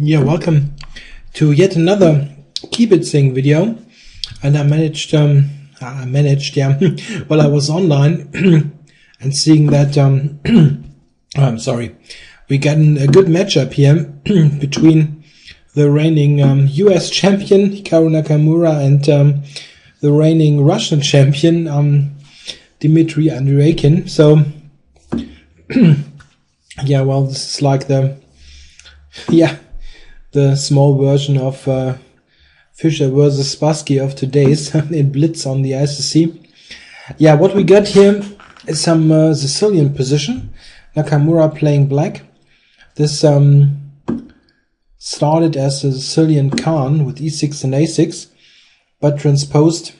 Yeah, welcome to yet another Kibitzing video. And I managed, yeah, while I was online and seeing that, I'm sorry, we got a good matchup here between the reigning US champion Hikaru Nakamura and the reigning Russian champion Dimitri Andreikin. So, yeah, well, this is like the small version of Fischer versus Spassky of today's in Blitz on the ICC. Yeah, what we got here is some Sicilian position. Nakamura playing black. This started as a Sicilian Khan with e6 and a6, but transposed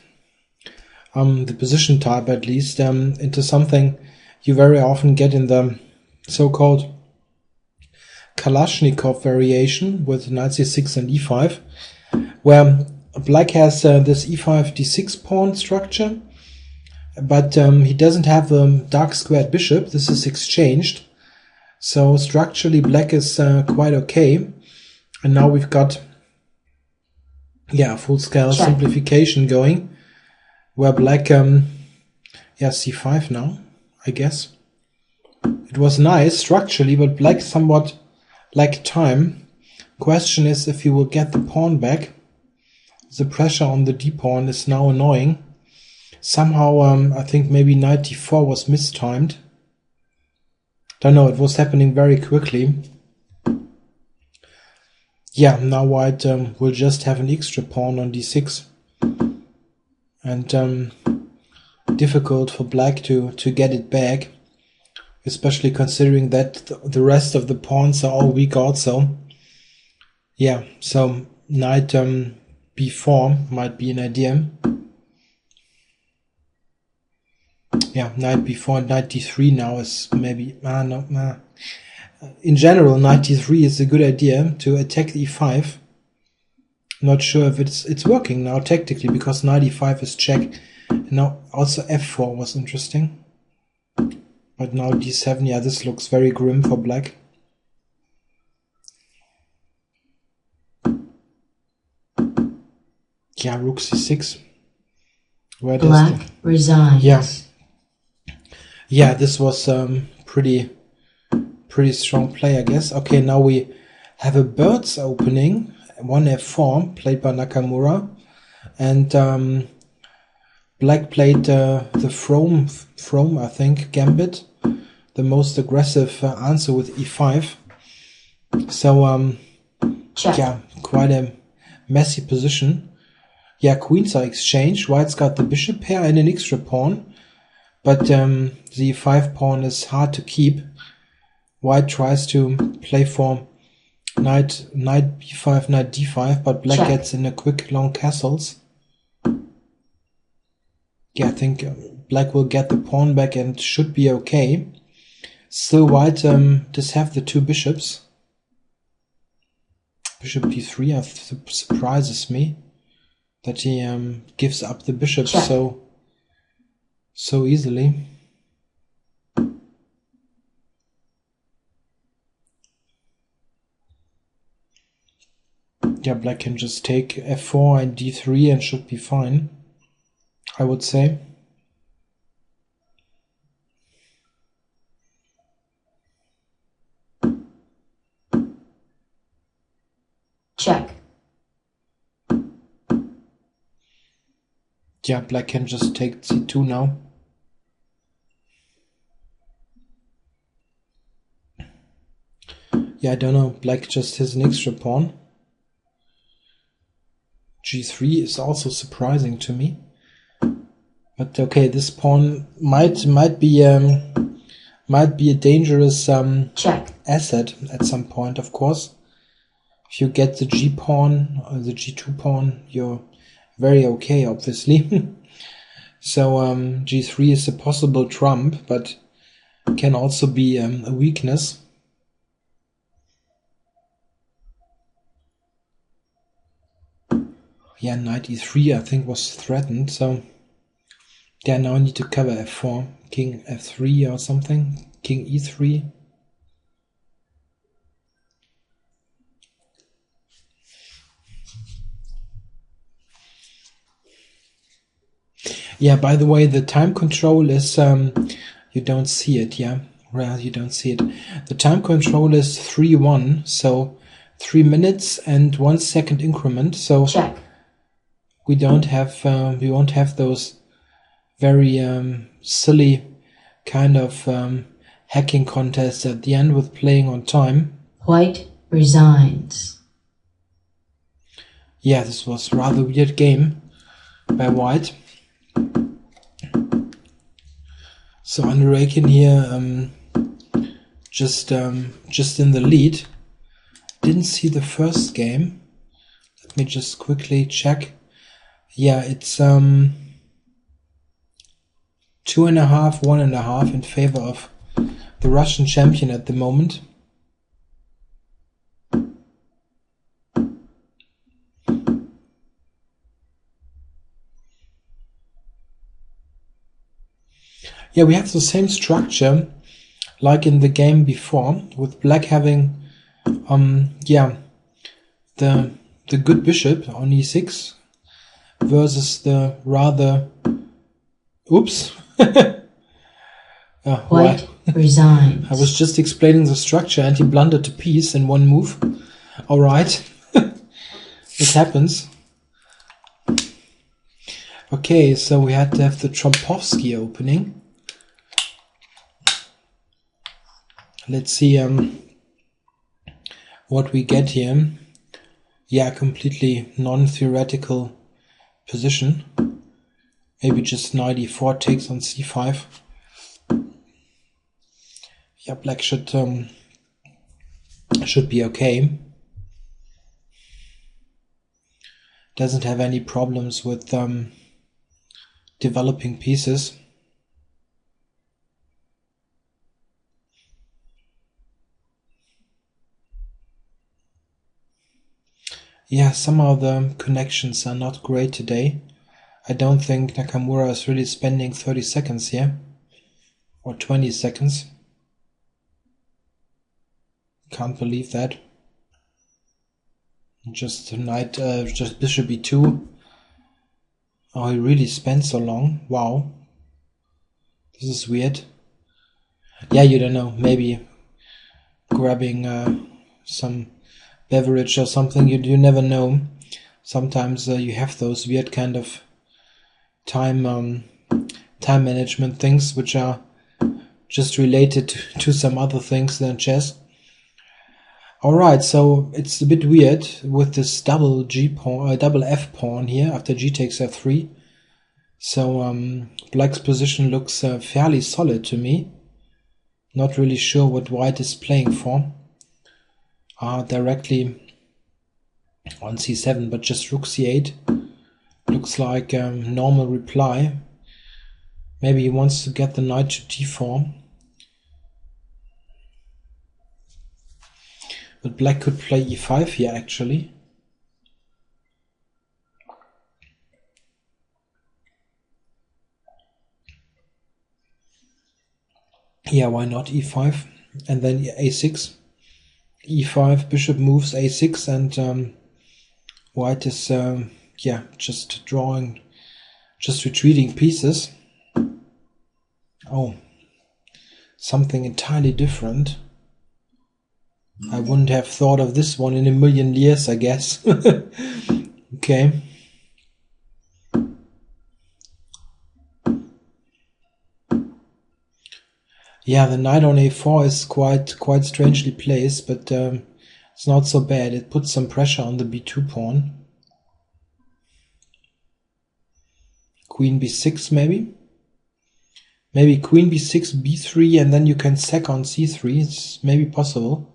the position type at least into something you very often get in the so-called Kalashnikov variation with knight c6 and e5, where black has this e5 d6 pawn structure, but he doesn't have a dark squared bishop. This is exchanged, so structurally black is quite okay. And now we've got full-scale simplification going, where black c5 now, I guess. It was nice structurally, but black somewhat lacked time. Question is if he will get the pawn back. The pressure on the d-pawn is now annoying. Somehow I think maybe knight d4 was mistimed. Don't know, it was happening very quickly. Yeah, now white will just have an extra pawn on d6. And difficult for black to get it back. Especially considering that the rest of the pawns are all weak also. Yeah, so knight b4 might be an idea. Yeah, knight b4 and knight d3 now is maybe... In general, knight d3 is a good idea to attack e5. Not sure if it's working now tactically, because knight e5 is check. And now also f4 was interesting. But now d7, yeah, this looks very grim for black. Yeah, rook c6. Where does black resigns. Yeah, this was pretty strong play, I guess. Okay, now we have a bird's opening, 1f4 played by Nakamura, and black played the From, I think, gambit, the most aggressive answer with e5. So, yeah, quite a messy position. Yeah, queens are exchanged. White's got the bishop pair and an extra pawn, but the e5 pawn is hard to keep. White tries to play for knight b5, knight d5, but black gets in a quick long castles. Yeah, I think black will get the pawn back and should be okay. Still white does have the two bishops. Bishop d3 surprises me that he gives up the bishop so easily. Yeah, black can just take f4 and d3 and should be fine, I would say. Check. Yeah, black can just take c2 now. Yeah, I don't know, black just has an extra pawn. g3 is also surprising to me. But okay, this pawn might be a dangerous asset at some point, of course. If you get the g pawn or the g2 pawn, you're very okay, obviously. So g3 is a possible trump, but can also be a weakness. Yeah, knight e3 I think was threatened, so yeah, now I need to cover f4, king f3 or something, king e3. Yeah, by the way, the time control is, you don't see it, yeah? Well, you don't see it. The time control is 3-1, so 3 minutes and 1 second increment, so Check. we don't have, we won't have those very silly kind of hacking contests at the end with playing on time. White resigns. Yeah, this was a rather weird game by White. So Andreikin here just in the lead. Didn't see the first game. Let me just quickly check. Yeah, it's 2.5, 1.5 in favor of the Russian champion at the moment. Yeah, we have the same structure like in the game before, with black having yeah, the good bishop on e6 versus the rather oops White resigns. I was just explaining the structure and he blundered a piece in one move. Alright. It happens. Okay, so we had to have the Trompovsky opening. Let's see what we get here. Yeah, completely non-theoretical position. Maybe just knight e4 takes on c5. Yeah, black should be okay. Doesn't have any problems with developing pieces. Yeah, somehow the connections are not great today. I don't think Nakamura is really spending 30 seconds here. Or 20 seconds. Can't believe that. Just knight, just bishop e2. Oh, he really spent so long. Wow. This is weird. Yeah, you don't know. Maybe grabbing some beverage or something. You never know. Sometimes you have those weird kind of time management things which are just related to some other things than chess. Alright, so it's a bit weird with this double F pawn here after g takes f3. So black's position looks fairly solid to me. Not really sure what white is playing for. Directly on c7, but just rook c8 looks like normal reply. Maybe he wants to get the knight to d4. But black could play e5 here actually. Yeah, why not e5? And then a6. e5, bishop moves a6, and white is yeah, just retreating pieces. Oh, something entirely different. I wouldn't have thought of this one in a million years, I guess. Okay. Yeah, the knight on a4 is quite strangely placed, but it's not so bad. It puts some pressure on the b2 pawn. Queen b6 maybe? Maybe queen b6, b3, and then you can sack on c3. It's maybe possible.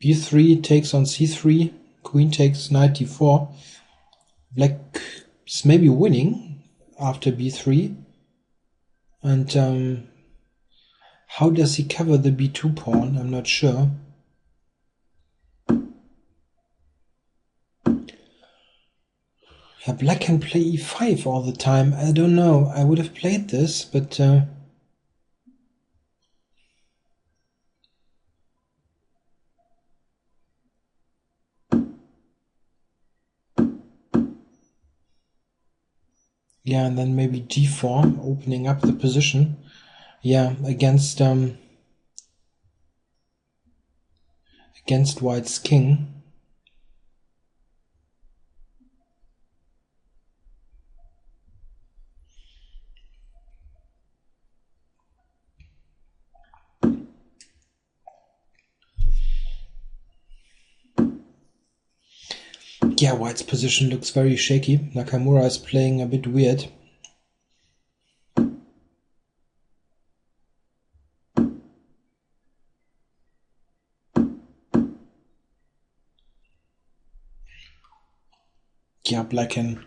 b3 takes on c3, queen takes knight d4. Black is maybe winning after b3. And how does he cover the b2 pawn? I'm not sure. Yeah, black can play e5 all the time. I don't know. I would have played this, but Yeah, and then maybe d4, opening up the position. Yeah, against white's king. Yeah, white's position looks very shaky. Nakamura is playing a bit weird. Yeah, black can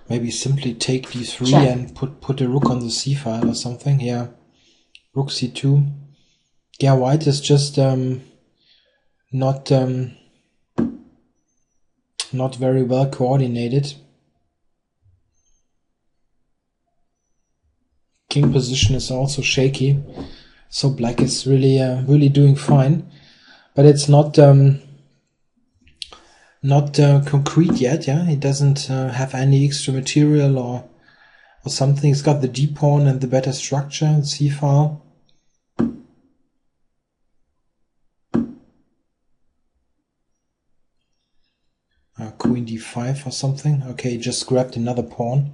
maybe simply take d3 Check. and put a rook on the c file or something. Yeah, rook c2. Yeah, white is just not very well coordinated. King position is also shaky, so black is really doing fine, but it's not concrete yet. Yeah, he doesn't have any extra material or something. He's got the d pawn and the better structure, the c file. Queen d5 or something. Okay, just grabbed another pawn.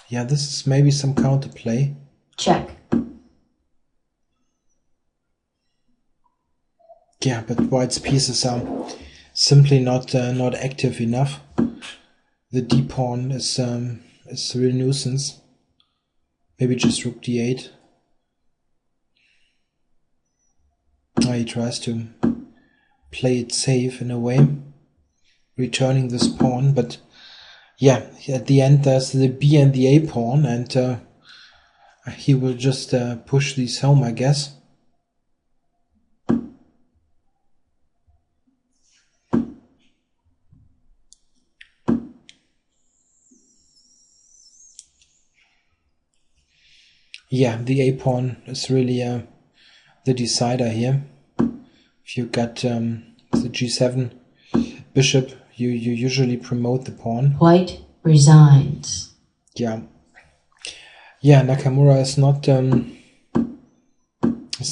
Yeah, this is maybe some counterplay. Check. Yeah, but white's pieces are simply not active enough. The d pawn is a real nuisance. Maybe just rook d8. He tries to play it safe in a way, returning this pawn, but yeah, at the end there's the b and the a pawn, and he will just push these home, I guess. Yeah, the a pawn is really the decider here. If you got the g7 bishop, you usually promote the pawn. White resigns. Yeah, Nakamura is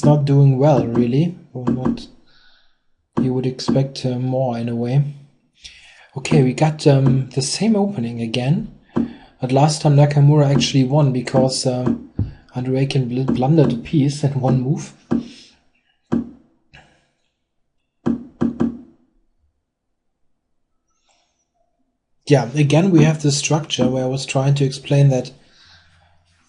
not doing well, really. Or not. You would expect more in a way. Okay, we got the same opening again, but last time Nakamura actually won because Andreikin blundered a piece in one move. Yeah, again we have this structure where I was trying to explain that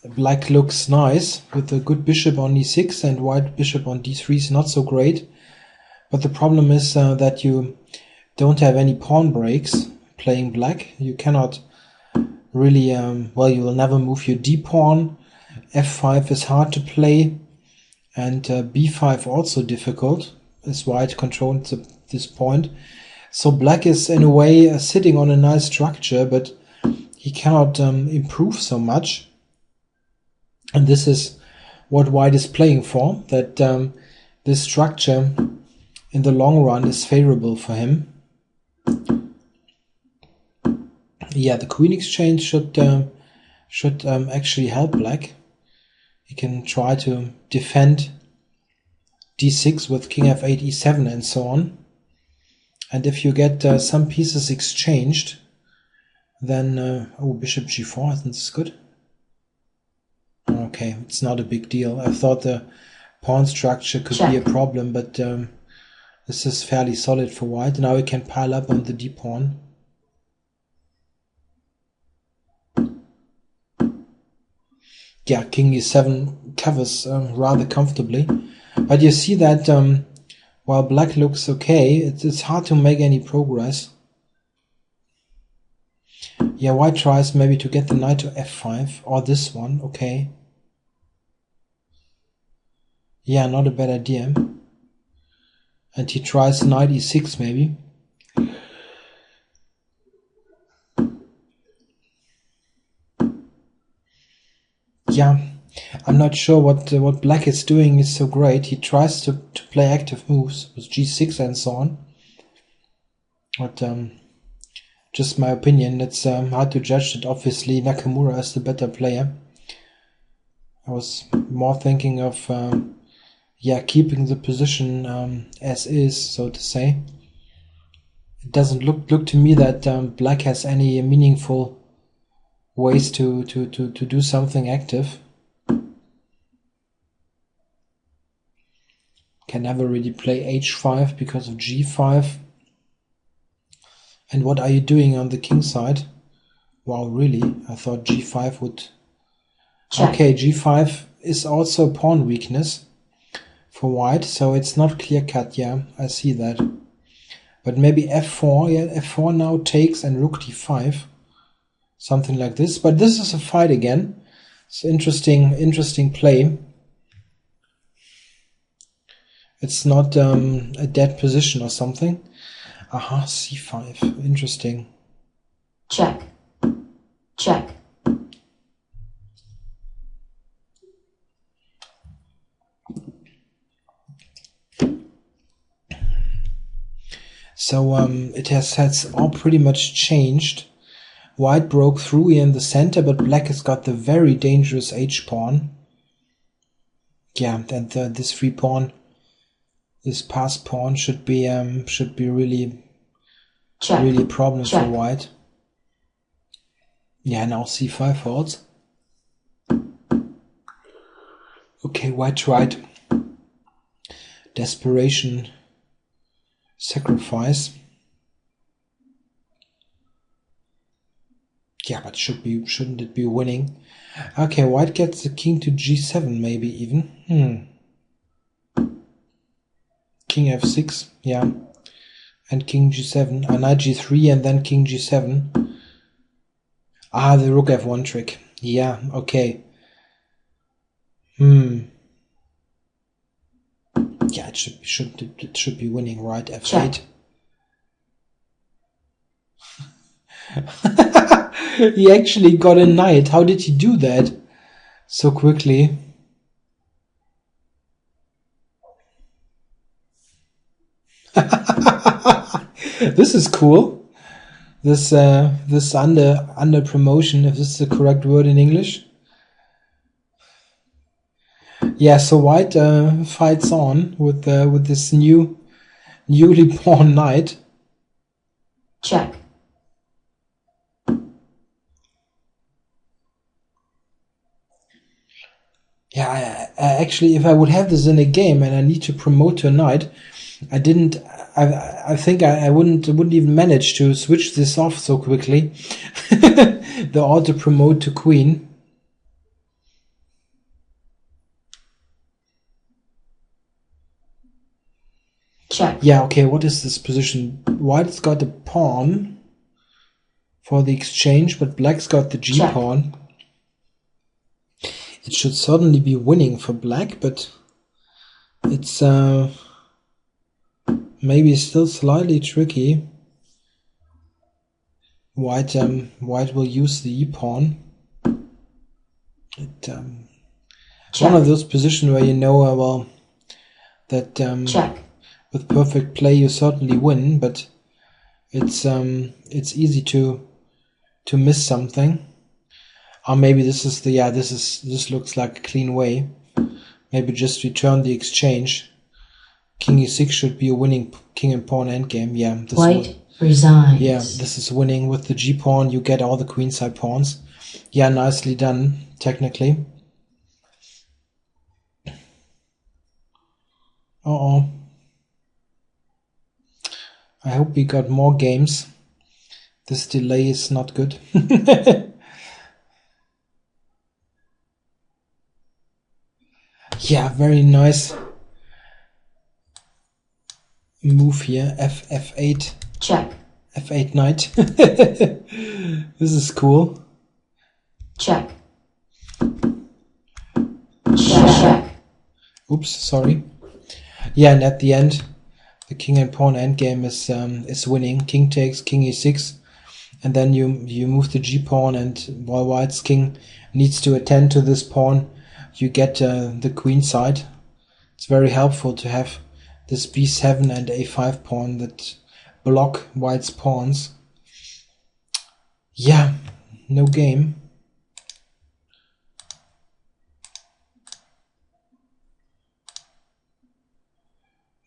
black looks nice with a good bishop on e6 and white bishop on d3 is not so great. But the problem is that you don't have any pawn breaks playing black. You cannot really, well, you will never move your d pawn. f5 is hard to play, and b5 also difficult, as white controls this point. So black is in a way sitting on a nice structure, but he cannot improve so much. And this is what white is playing for, that this structure in the long run is favorable for him. Yeah, the queen exchange should actually help black. He can try to defend d6 with king f8, e7 and so on. And if you get some pieces exchanged, then oh, bishop g4, isn't this good? Okay, it's not a big deal. I thought the pawn structure could be a problem, but this is fairly solid for white. Now we can pile up on the d pawn. Yeah, king e7 covers rather comfortably. But you see that while black looks okay, it's hard to make any progress. Yeah, white tries maybe to get the knight to f5, or this one, okay. Yeah, not a bad idea. And he tries knight e6 maybe. Yeah, I'm not sure what black is doing is so great. He tries to play active moves with g6 and so on. But just my opinion. It's hard to judge that. Obviously, Nakamura is the better player. I was more thinking of keeping the position as is, so to say. It doesn't look to me that black has any meaningful ways to do something active. Can never really play h5 because of g5. And what are you doing on the king side? Wow, really? I thought g5 would... Check. Okay, g5 is also a pawn weakness for white, so it's not clear-cut. Yeah, I see that. But maybe f4, yeah, f4 now takes and rook d5. Something like this. But this is a fight again. It's interesting play. It's not a dead position or something. Aha, c5. Interesting. Check. Check. So it has all pretty much changed. White broke through here in the center, but black has got the very dangerous h-pawn. Yeah, and this free pawn, this pass pawn should be really a problem for white. Yeah, now c5 falls. Okay, white tried. Desperation. Sacrifice. Yeah, but shouldn't it be winning? Okay, white gets the king to g7 maybe even. King f6, yeah. And king g7. Knight g3 and then king g7. Ah, the rook f1 trick. Yeah, okay. Yeah, it should be winning, right? f8. He actually got a knight. How did he do that so quickly? This is cool. This under promotion, if this is the correct word in English. Yeah, so white fights on with this newly born knight. Check. Yeah, I actually, if I would have this in a game and I need to promote to a knight, I think I wouldn't even manage to switch this off so quickly. The auto promote to queen. Check. Yeah, okay, what is this position? White's got a pawn for the exchange, but black's got the g-pawn. It should certainly be winning for black, but it's maybe still slightly tricky. White will use the e-pawn. One of those positions where you know well that with perfect play you certainly win, but it's easy to miss something. Or maybe this looks like a clean way. Maybe just return the exchange. King e6 should be a winning king and pawn endgame. Yeah, White resigns. Yeah, this is winning with the g-pawn. You get all the queenside pawns. Yeah, nicely done, technically. Uh-oh. I hope we got more games. This delay is not good. Yeah, very nice move here. F8. Check. F8 knight. This is cool. Check. Check. Oops, sorry. Yeah, and at the end, the king and pawn endgame is winning. King takes, king e6, and then you move the g-pawn, and while white's king needs to attend to this pawn, you get the queen side. It's very helpful to have this b7 and a5 pawn that block white's pawns. Yeah, no game.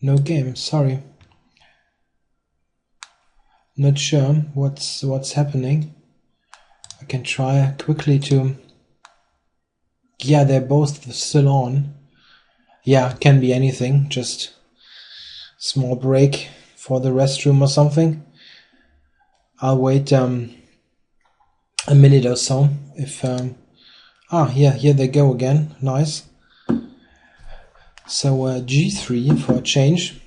No game, sorry. Not sure what's happening. I can try quickly to... Yeah, they're both still on. Yeah, can be anything, just small break for the restroom or something. I'll wait a minute or so. If yeah, here they go again. Nice. So G3 for a change.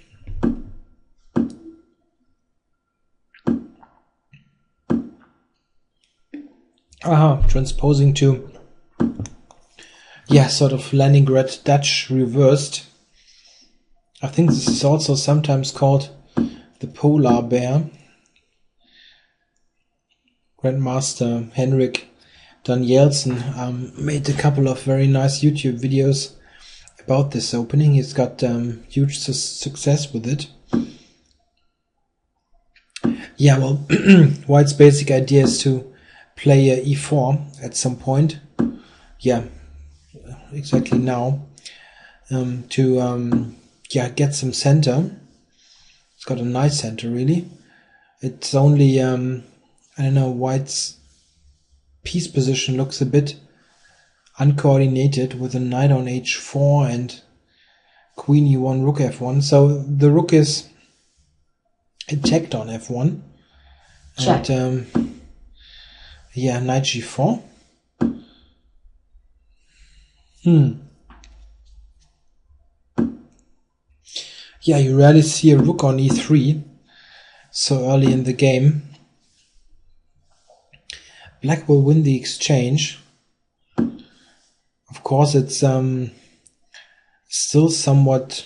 Transposing to, yeah, sort of Leningrad Dutch reversed. I think this is also sometimes called the polar bear. Grandmaster Henrik Danielsen made a couple of very nice YouTube videos about this opening. He's got huge success with it. Yeah, well, White's basic idea is to play e4 at some point. Yeah, exactly now. To yeah, get some center. It's got a nice center, really. It's only I don't know, White's piece position looks a bit uncoordinated with a knight on h4 and queen e1, rook f1. So the rook is attacked on f1. Check. And yeah, knight g4. Yeah, you rarely see a rook on e3 so early in the game. Black will win the exchange. Of course, it's still somewhat,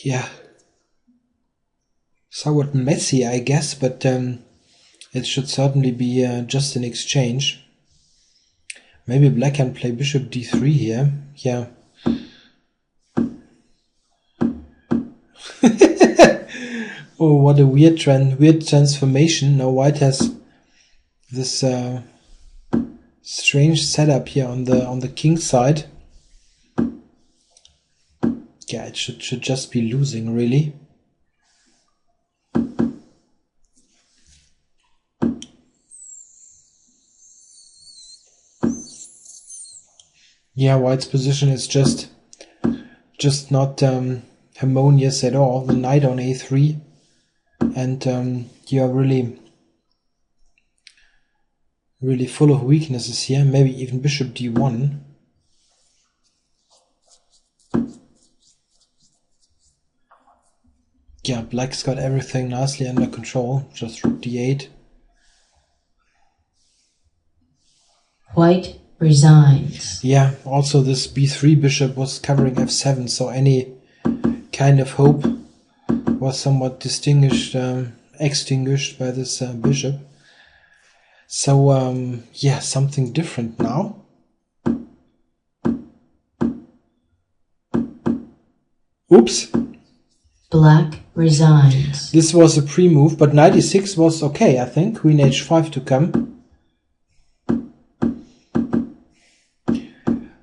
yeah, somewhat messy, I guess, but it should certainly be just an exchange. Maybe Black can play bishop d3 here. Yeah. Oh, what a weird transformation. Now White has this strange setup here on the king side. Yeah, it should just be losing, really. Yeah, White's position is just not harmonious at all. The knight on a3, and you are really full of weaknesses here. Maybe even bishop d1. Yeah, Black's got everything nicely under control. Just rook d8. White resigns. Yeah, also this b3 bishop was covering f7, so any kind of hope was somewhat extinguished by this bishop. So yeah, something different now. Oops. Black resigns. This was a pre-move, but knight e6 was okay, I think. Queen h5 to come.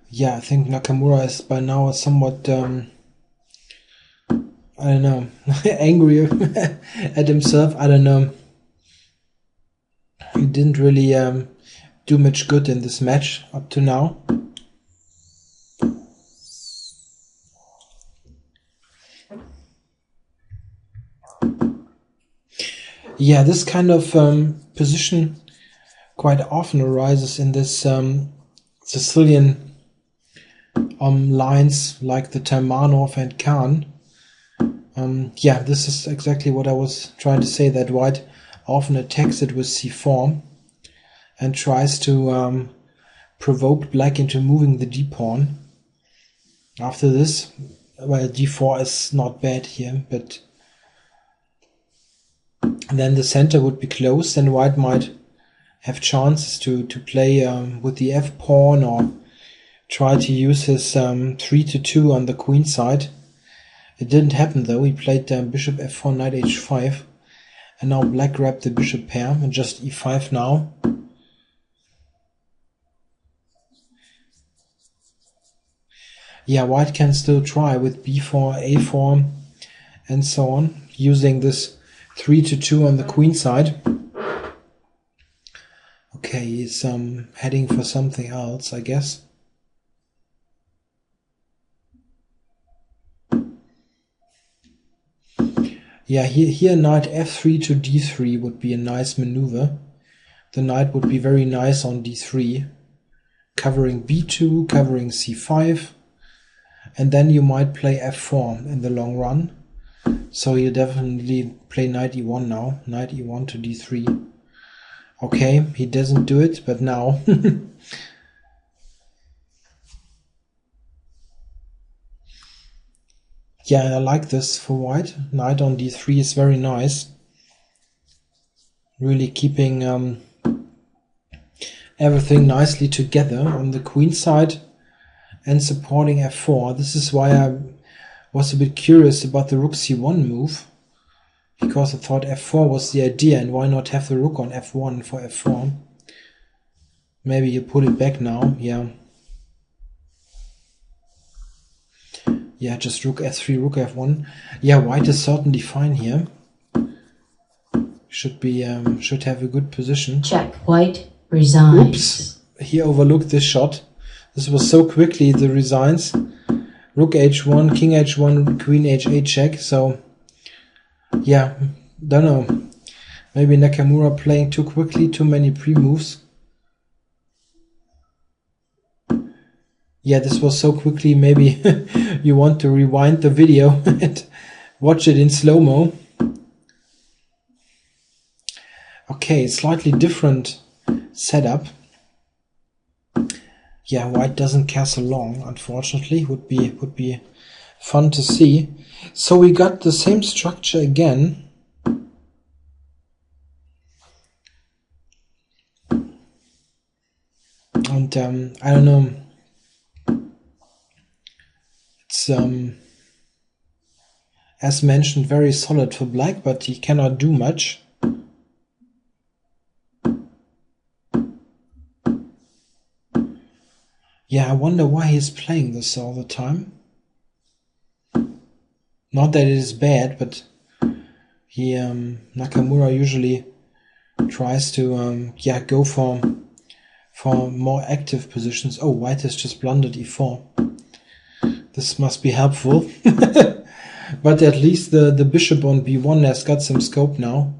Yeah, I think Nakamura is by now somewhat, I don't know, angry at himself. I don't know. He didn't really do much good in this match up to now. Yeah, this kind of position quite often arises in this Sicilian lines like the Taimanov and Khan. Yeah, this is exactly what I was trying to say, that White often attacks it with c4 and tries to provoke Black into moving the d-pawn. After this, well, d4 is not bad here, but then the center would be closed and White might have chances to play with the f-pawn or try to use his 3-2 on the queen side. It didn't happen though. He played bishop f4, knight h5, and now black grabbed the bishop pair and just e5 now. Yeah, white can still try with b4, a4, and so on, using this 3-2 on the queen side. Okay, he's heading for something else, I guess. Yeah, here knight f3 to d3 would be a nice maneuver. The knight would be very nice on d3, covering b2, covering c5, and then you might play f4 in the long run. So you definitely play knight e1 now, knight e1 to d3. Okay, he doesn't do it, but now. Yeah, I like this for white. Knight on d3 is very nice. Really keeping everything nicely together on the queen side and supporting f4. This is why I was a bit curious about the rook c1 move, because I thought f4 was the idea, and why not have the rook on f1 for f4? Maybe you put it back now, yeah. Yeah, just rook f3, rook f1. Yeah, white is certainly fine here. Should have a good position. Check. White resigns. Oops, he overlooked this shot. This was so quickly, the resigns. Rook h1, king h1, queen h8 check. So, yeah, don't know. Maybe Nakamura playing too quickly, too many pre-moves. Yeah, this was so quickly, maybe you want to rewind the video and watch it in slow-mo. Okay, slightly different setup. Yeah, white doesn't castle long, unfortunately. Would be fun to see. So we got the same structure again. And I don't know. It's as mentioned, very solid for black, but he cannot do much. Yeah, I wonder why he's playing this all the time. Not that it is bad, but he Nakamura usually tries to go for more active positions. Oh, white has just blundered e4. This must be helpful. But at least the bishop on b1 has got some scope now.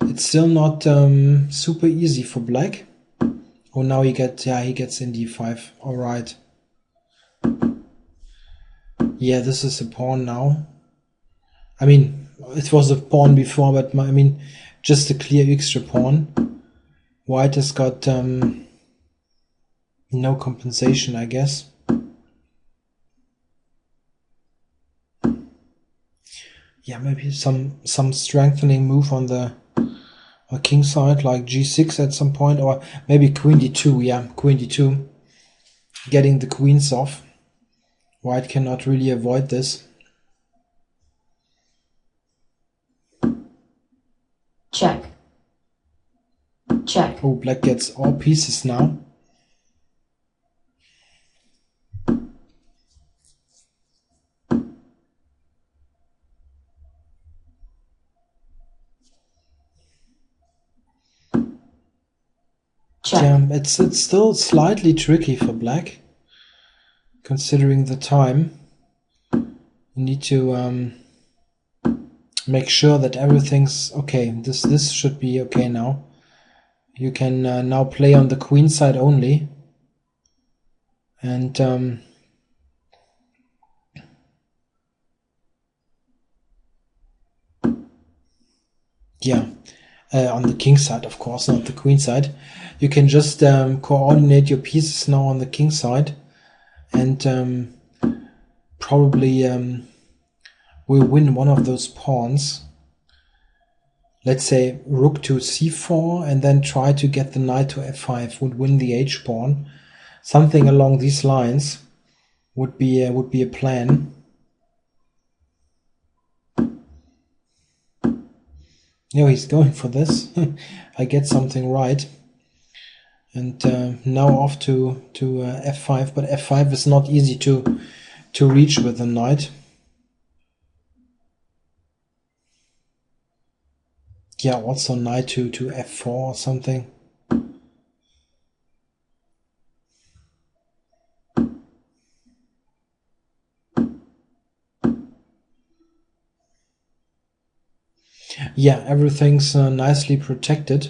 It's still not super easy for black. Oh, now he gets in d5. All right. Yeah, this is a pawn now. I mean, it was a pawn before, but I mean, just a clear extra pawn. White has got no compensation, I guess. Yeah, maybe some strengthening move on the king side, like g6 at some point, or maybe queen d2. Yeah, queen d2, getting the queens off. White cannot really avoid this. Check. Check. Oh, black gets all pieces now. Check. Yeah, it's still slightly tricky for black, considering the time. You need to make sure that everything's okay. This should be okay now. You can now play on the queen side only, and on the king side, of course, not the queen side. You can just coordinate your pieces now on the king side, and probably will win one of those pawns. Let's say rook to c4, and then try to get the knight to f5 would win the h pawn. Something along these lines would be a plan. No, he's going for this. I get something right. And now off to f5, but f5 is not easy to reach with the knight. Yeah, also knight to f4 or something. Yeah, everything's nicely protected.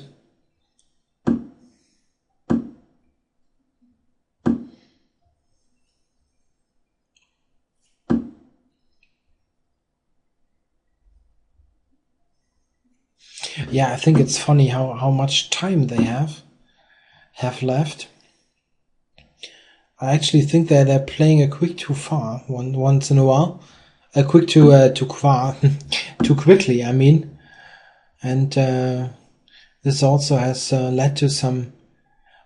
Yeah, I think it's funny how much time they have left. I actually think that they're playing a quick too far once in a while. A quick too far, too quickly, I mean. And this also has led to some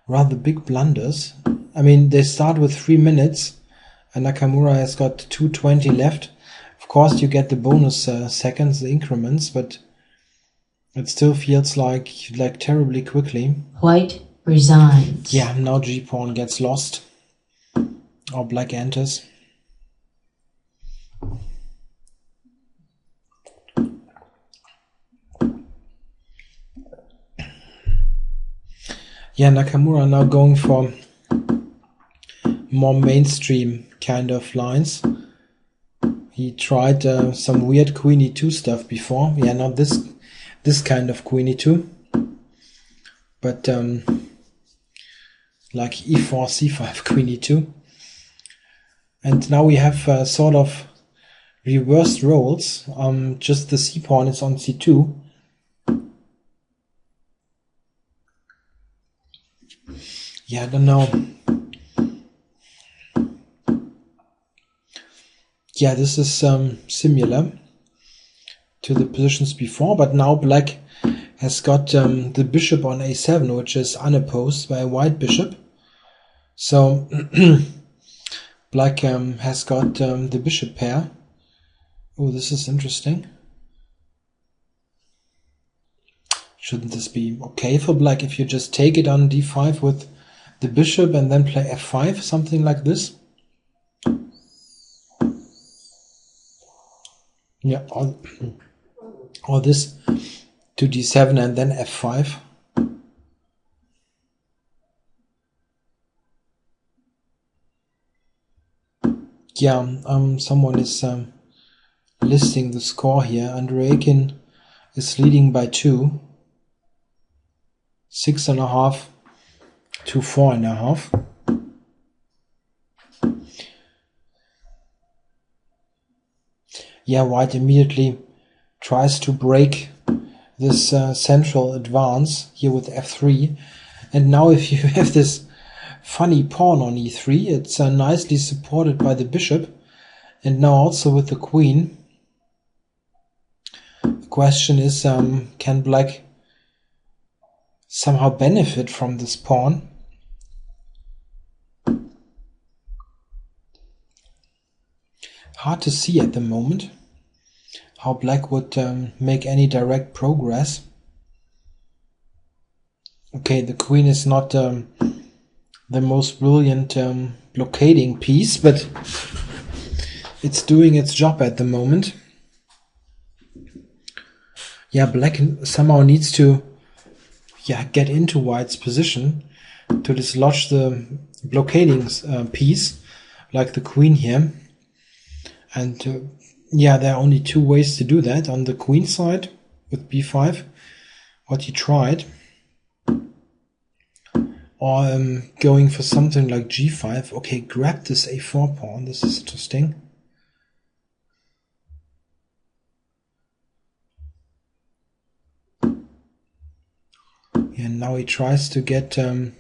rather big blunders. I mean, they start with 3 minutes, and Nakamura has got 2:20 left. Of course, you get the bonus seconds, the increments, but it still feels like terribly quickly. White resigns. Yeah, now G-pawn gets lost. Or black enters. Yeah, Nakamura now going for more mainstream kind of lines. He tried some weird queen e2 stuff before. Yeah, not this kind of queen e2. But like e4, c5, queen e2. And now we have sort of reversed roles. Just the c pawn is on c2. Yeah, I don't know. Yeah, this is similar to the positions before, but now black has got the bishop on a7, which is unopposed by a white bishop. So black has got the bishop pair. Oh, this is interesting. Shouldn't this be okay for black if you just take it on d5 with the bishop and then play f5, something like this? Yeah, or this to d7 and then f5. Yeah, someone is listing the score here. Andreikin is leading by 2. 6.5 to 4.5. Yeah, white immediately tries to break this central advance here with f3. And now if you have this funny pawn on e3, it's nicely supported by the bishop. And now also with the queen. The question is, can black somehow benefit from this pawn? Hard to see at the moment how black would make any direct progress. Okay, the queen is not the most brilliant blockading piece, but it's doing its job at the moment. Yeah, black somehow needs to get into white's position to dislodge the blockading piece, like the queen here. And there are only 2 ways to do that. On the queen side with b5, what he tried, or going for something like g5. Okay, grab this a4 pawn. This is interesting. And now he tries to get to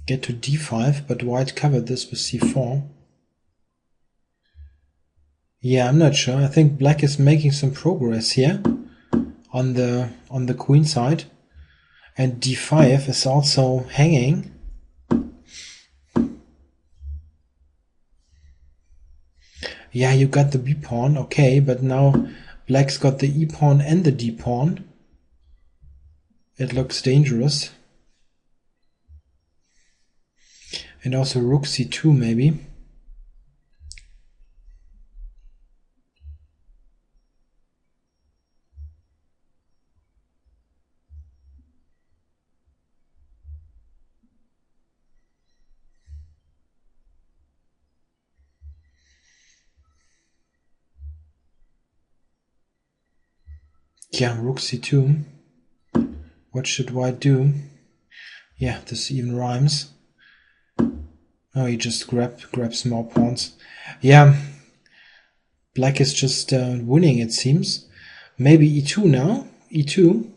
d5, but white covered this with c4. Yeah, I'm not sure. I think black is making some progress here on the queen side, and d5 is also hanging. Yeah, you got the b pawn, okay, but now Black's got the e-pawn and the d-pawn. It looks dangerous. And also rook c2 maybe. Yeah, rook c2. What should white do? Yeah, this even rhymes. Oh, he just grabs more pawns. Yeah, black is just winning, it seems. Maybe e2 now. e2.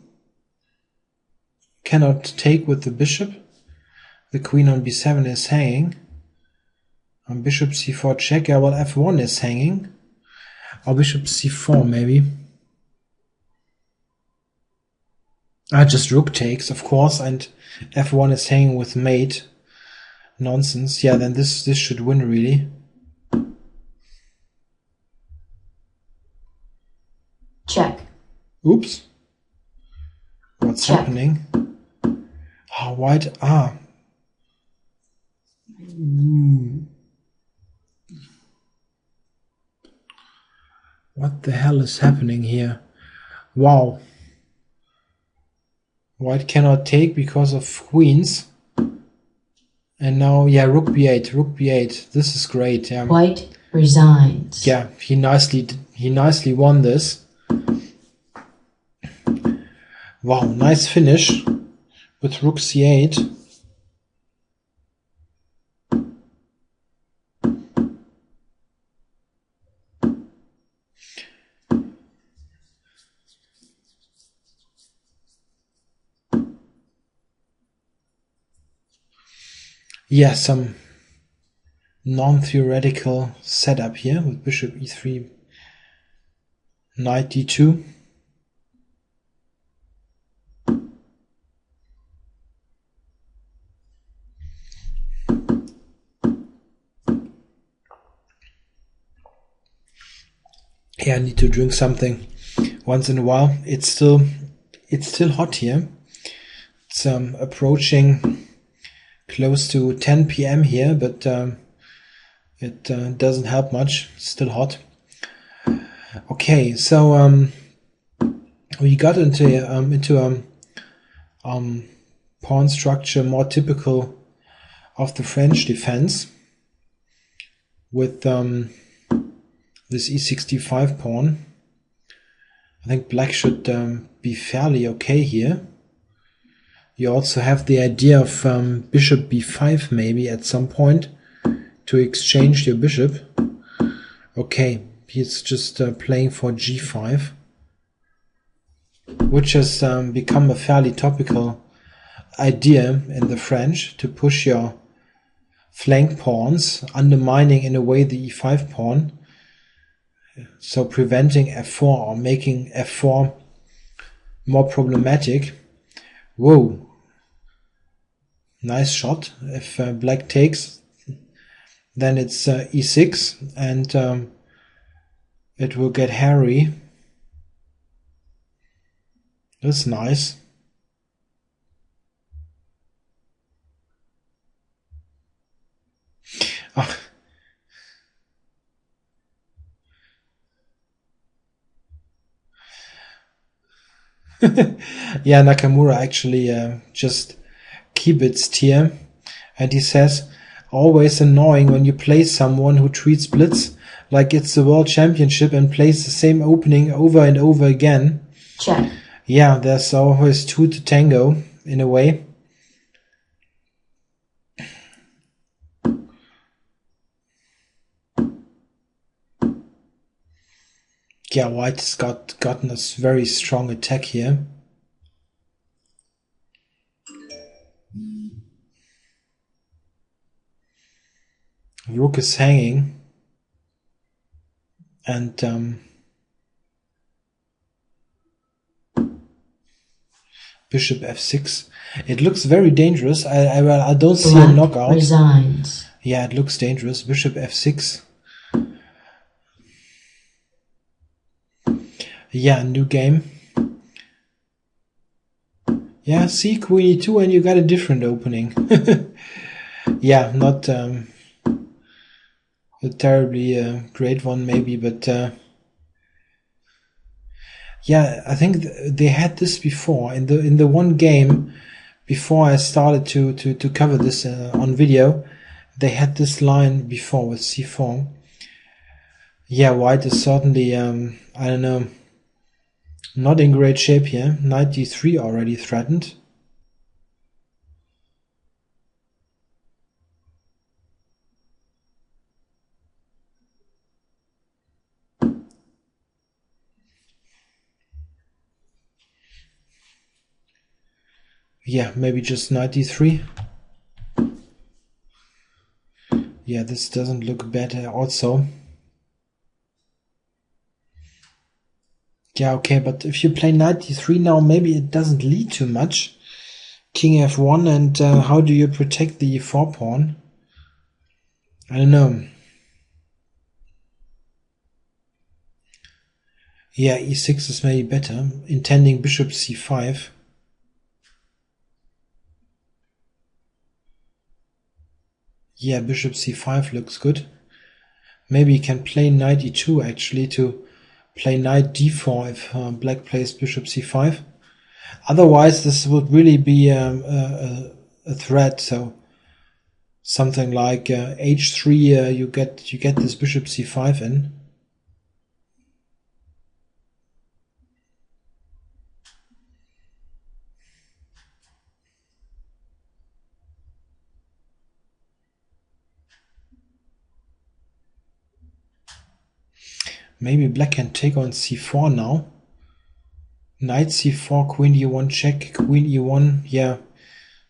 Cannot take with the bishop. The queen on b7 is hanging. On bishop c4 check. Yeah, well, f1 is hanging. Or bishop c4 maybe. Just rook takes, of course, and f1 is hanging with mate. Nonsense. Yeah, then this should win, really. Check. Oops. What's happening? Oh, white. What the hell is happening here? Wow. White cannot take because of queens. And now, yeah, rook b8, rook b8. This is great. Yeah. White resigns. Yeah, he nicely won this. Wow, nice finish with rook c8. Yeah, some non-theoretical setup here with bishop e3, knight d2. Yeah, I need to drink something once in a while. It's still hot here. It's approaching close to 10 p.m. here, but it doesn't help much. It's still hot. Okay, so we got into pawn structure more typical of the French defense with this e65 pawn. I think black should be fairly okay here. You also have the idea of bishop b5 maybe at some point to exchange your bishop. Okay, he's just playing for g5, which has become a fairly topical idea in the French, to push your flank pawns, undermining in a way the e5 pawn, so preventing f4 or making f4 more problematic. Whoa, nice shot. If black takes, then it's e6 and it will get hairy. That's nice. Oh. Yeah, Nakamura actually just kibitzed here, and he says, always annoying when you play someone who treats Blitz like it's the world championship and plays the same opening over and over again. Check. Yeah, there's always two to tango in a way. Yeah, white's gotten a very strong attack here. Rook is hanging, and bishop f6. It looks very dangerous. I don't see a knockout. Resigns. Yeah, it looks dangerous. Bishop f6. Yeah, new game. Yeah, see, queen e2 and you got a different opening. Yeah, not a terribly great one maybe, but yeah, I think they had this before in the one game before I started to cover this on video. They had this line before with c4. Yeah, white is certainly I don't know, not in great shape here. Knight d3 already threatened. Yeah, maybe just knight d3. Yeah, this doesn't look bad also. Yeah, okay, but if you play knight d3 now, maybe it doesn't lead too much. King f1, and how do you protect the e4 pawn? I don't know. Yeah, e6 is maybe better, intending bishop c5. Yeah, bishop c5 looks good. Maybe you can play knight e2 actually to play knight d4 if black plays bishop c5. Otherwise, this would really be a threat. So something like h3, you get this bishop c5 in. Maybe black can take on c4 now. Knight c4, queen d1 check, queen e1, yeah,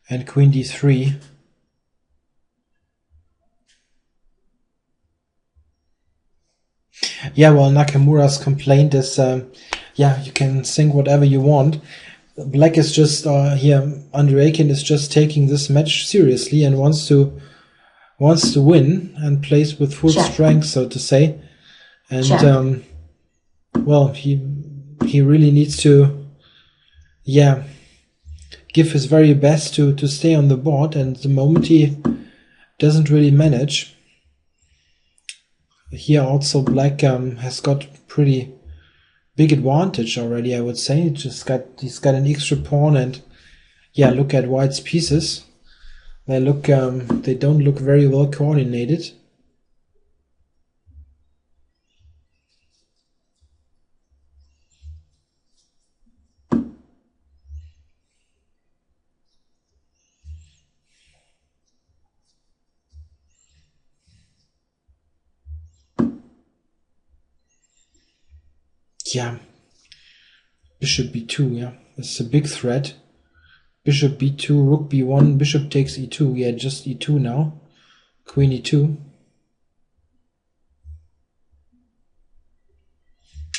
and queen d3. Yeah, well, Nakamura's complaint is, yeah, you can think whatever you want. Black is just here. Andreikin is just taking this match seriously and wants to win and plays with full strength, so to say. And well, he really needs to, yeah, give his very best to stay on the board. And the moment he doesn't really manage, here also black has got pretty big advantage already, I would say. He's got an extra pawn, and yeah, look at white's pieces. They look they don't look very well coordinated. Yeah, bishop b2, yeah, it's a big threat. Bishop b2, rook b1, bishop takes e2. Yeah, just e2 now. Queen e2.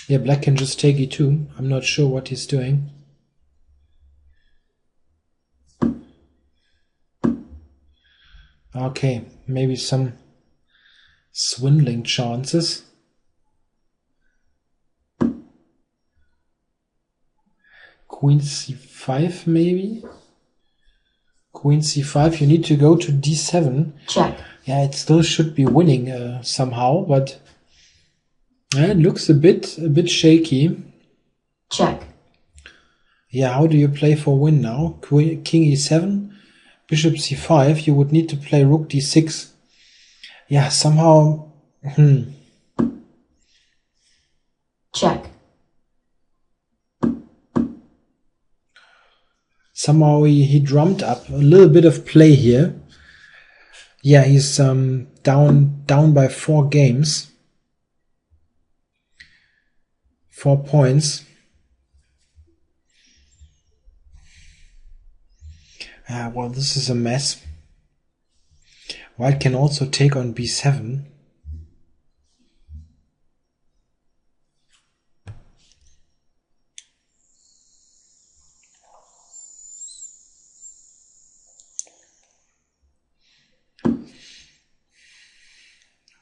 Yeah, black can just take e2. I'm not sure what he's doing. Okay, maybe some swindling chances. Queen c5 maybe? Queen c5, you need to go to d7. Check. Yeah, it still should be winning somehow, but it looks a bit shaky. Check. Yeah, how do you play for win now? King e7, bishop c5, you would need to play rook d6. Yeah, somehow... Check. Somehow he drummed up a little bit of play here. Yeah, he's down by 4 games. 4 points. Well, this is a mess. White can also take on b7.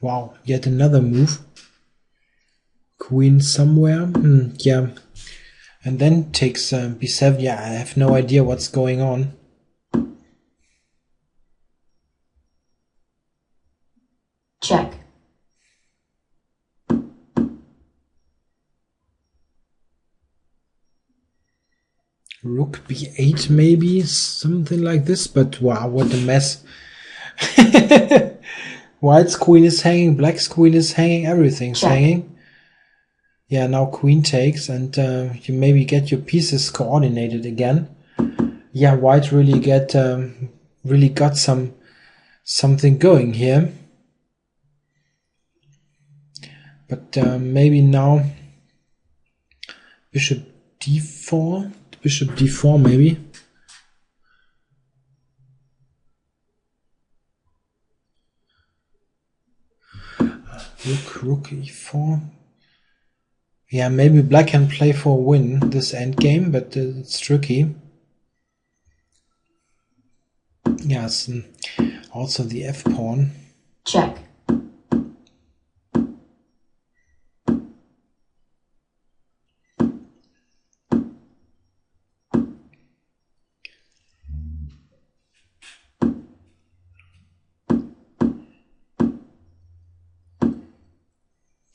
Wow, yet another move. queen somewhere. Yeah. And then takes b7. Yeah, I have no idea what's going on. Check. Rook b8 maybe, something like this, but wow, what a mess. White's queen is hanging, black's queen is hanging, everything's Check. hanging. Yeah, now queen takes, and you maybe get your pieces coordinated again. Yeah, white really got something going here. But maybe now bishop d4, bishop d4 maybe. Rook e4. Yeah, maybe black can play for a win this endgame, but it's tricky. Yes, also the f pawn. Check.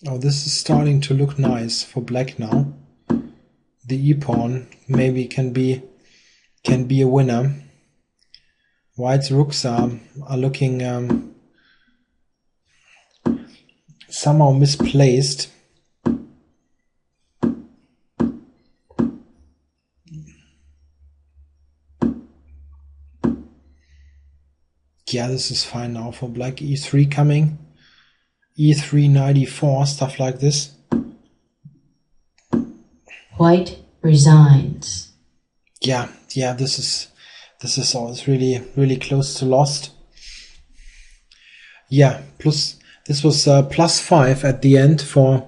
Oh, this is starting to look nice for black now. The e-pawn maybe can be a winner. White's rooks are looking somehow misplaced. Yeah, this is fine now for black. e3 coming. e3 94, stuff like this. White resigns. Yeah, this is all. It's really close to lost. Yeah, plus this was +5 at the end for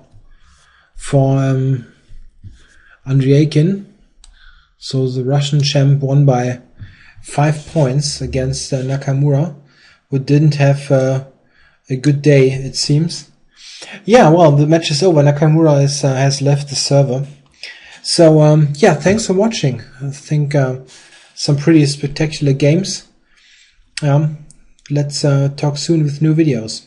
Andreikin. So the Russian champ won by 5 points against Nakamura, who didn't have a good day, it seems. Yeah, well, the match is over. Nakamura has left the server. So yeah, thanks for watching. I think some pretty spectacular games. Let's talk soon with new videos.